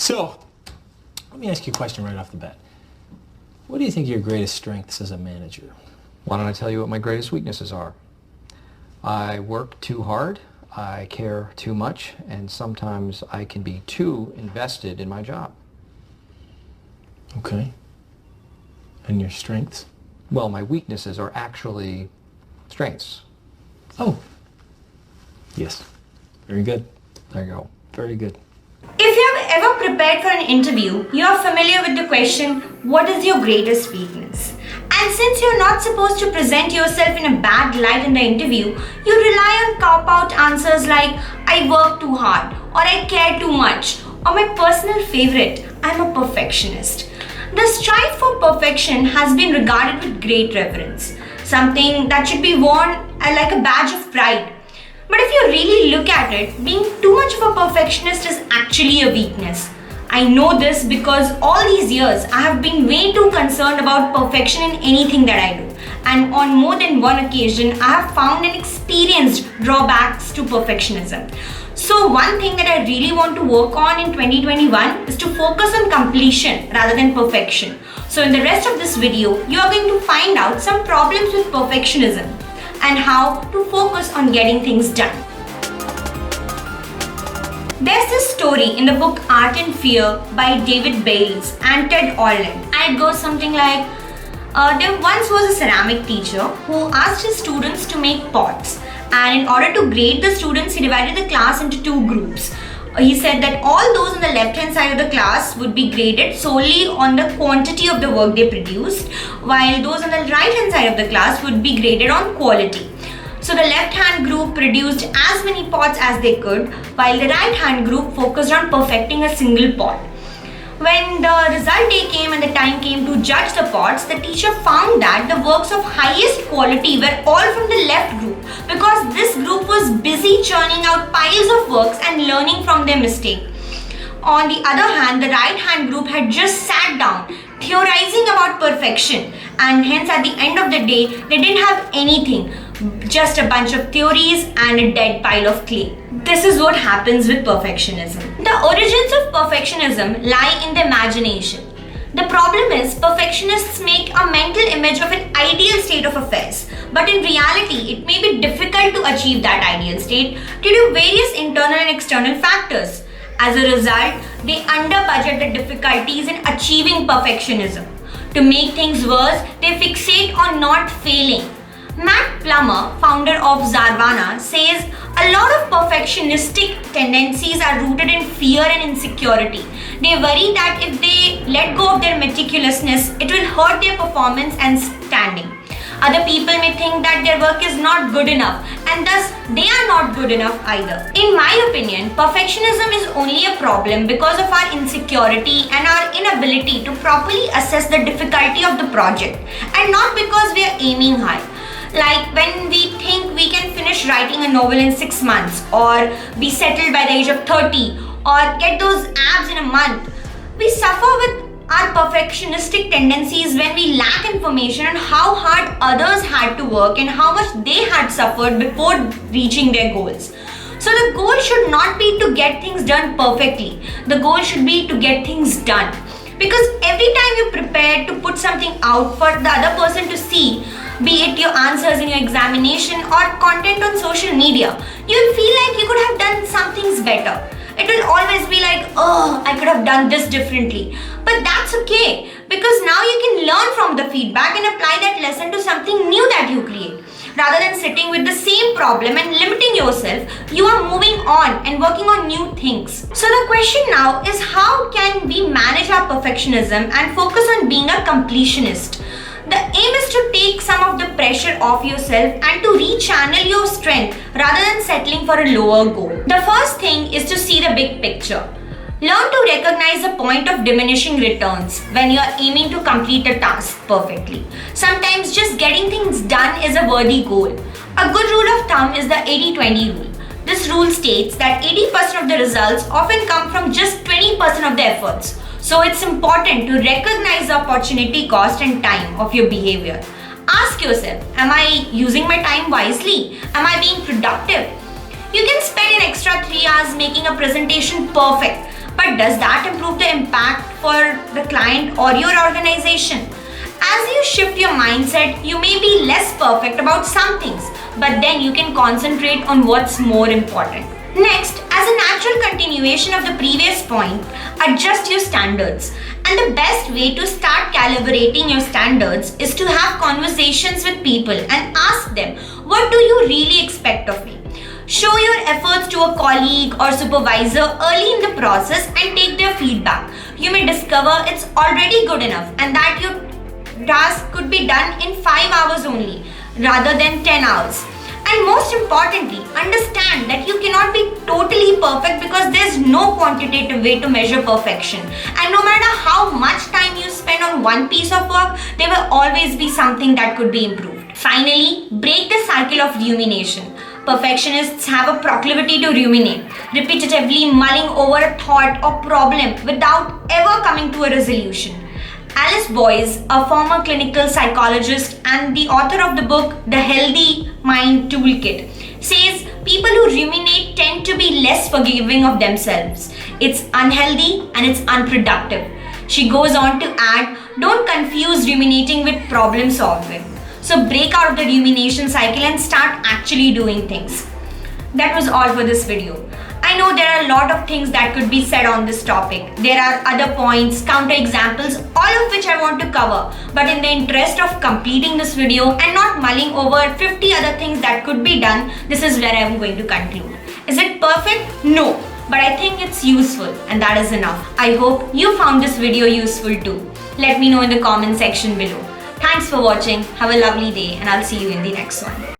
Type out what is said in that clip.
So, let me ask you a question right off the bat. What do you think are your greatest strengths as a manager? Why don't I tell you what my greatest weaknesses are? I work too hard, I care too much, and sometimes I can be too invested in my job. Okay. And your strengths? Well, my weaknesses are actually strengths. Oh. Yes. Very good. There you go. Very good. If you have ever prepared for an interview, you are familiar with the question, what is your greatest weakness? And since you're not supposed to present yourself in a bad light in the interview, you rely on cop-out answers like, I work too hard, or I care too much, or my personal favorite, I'm a perfectionist. The strive for perfection has been regarded with great reverence, something that should be worn like a badge of pride. But if you really look at it, being too much of a perfectionist is actually a weakness. I know this because all these years I have been way too concerned about perfection in anything that I do. And on more than one occasion, I have found and experienced drawbacks to perfectionism. So one thing that I really want to work on in 2021 is to focus on completion rather than perfection. So in the rest of this video, you are going to find out some problems with perfectionism and how to focus on getting things done. There's this story in the book Art and Fear by David Bales and Ted Orland, and it goes something like, there once was a ceramic teacher who asked his students to make pots, and in order to grade the students, he divided the class into two groups. He said that all those on the left hand side of the class would be graded solely on the quantity of the work they produced, while those on the right hand side of the class would be graded on quality. So the left hand group produced as many pots as they could, while the right hand group focused on perfecting a single pot. When the result day came and the time came to judge the pots, the teacher found that the works of highest quality were all from the left group, because this group was busy churning out piles of works and learning from their mistake. On the other hand, the right hand group had just sat down theorizing about perfection, and hence at the end of the day they didn't have anything, just a bunch of theories and a dead pile of clay. This is what happens with perfectionism. The origins of perfectionism lie in the imagination. The problem is perfectionists make a mental image of an ideal state of affairs, but in reality it may be difficult to achieve that ideal state due to various internal and external factors. As a result, they under-budget the difficulties in achieving perfectionism. To make things worse, they fixate on not failing. Matt Plummer, founder of Zarvana, says a lot of perfectionistic tendencies are rooted in fear and insecurity. They worry that if they let go of their meticulousness, it will hurt their performance and standing. Other people may think that their work is not good enough, and thus they are not good enough either. In my opinion, perfectionism is only a problem because of our insecurity and our inability to properly assess the difficulty of the project, and not because we are aiming high. Like when we think we can finish writing a novel in 6 months, or be settled by the age of 30, or get those abs in a month. We suffer with our perfectionistic tendencies when we lack information on how hard others had to work and how much they had suffered before reaching their goals. So the goal should not be to get things done perfectly. The goal should be to get things done. Because every time you prepare to put something out for the other person to see, be it your answers in your examination or content on social media, you'll feel like you could have done some things better. It will always be like, oh, I could have done this differently. But that's okay, because now you can learn from the feedback and apply that lesson to something new that you create. Rather than sitting with the same problem and limiting yourself, you are moving on and working on new things. So the question now is, how can we manage our perfectionism and focus on being a completionist? The aim is to take some of the pressure off yourself and to rechannel your strength rather than settling for a lower goal. The first thing is to see the big picture. Learn to recognize the point of diminishing returns when you are aiming to complete a task perfectly. Sometimes just getting things done is a worthy goal. A good rule of thumb is the 80-20 rule. This rule states that 80% of the results often come from just 20% of the efforts. So it's important to recognize the opportunity cost and time of your behavior. Ask yourself, am I using my time wisely? Am I being productive? You can spend an extra 3 hours making a presentation perfect, But does that improve the impact for the client or your organization? As you shift your mindset, you may be less perfect about some things, but then you can concentrate on what's more important. Next, as a natural continuation of the previous point, adjust your standards. And the best way to start calibrating your standards is to have conversations with people and ask them, what do you really expect of me? Show your efforts to a colleague or supervisor early in the process and take their feedback. You may discover it's already good enough and that your task could be done in 5 hours only rather than 10 hours. And most importantly, understand that you cannot be totally perfect because there's no quantitative way to measure perfection. And no matter how much time you spend on one piece of work, there will always be something that could be improved. Finally, break the cycle of rumination. Perfectionists have a proclivity to ruminate, repetitively mulling over a thought or problem without ever coming to a resolution. Alice Boyce, a former clinical psychologist and the author of the book The Healthy Mind Toolkit, says people who ruminate tend to be less forgiving of themselves. It's unhealthy and it's unproductive. She goes on to add, don't confuse ruminating with problem solving. So break out of the rumination cycle and start actually doing things. That was all for this video. I know there are a lot of things that could be said on this topic. There are other points, counterexamples, all of which I want to cover. But in the interest of completing this video and not mulling over 50 other things that could be done, this is where I am going to conclude. Is it perfect? No. But I think it's useful and that is enough. I hope you found this video useful too. Let me know in the comment section below. Thanks for watching. Have a lovely day and I'll see you in the next one.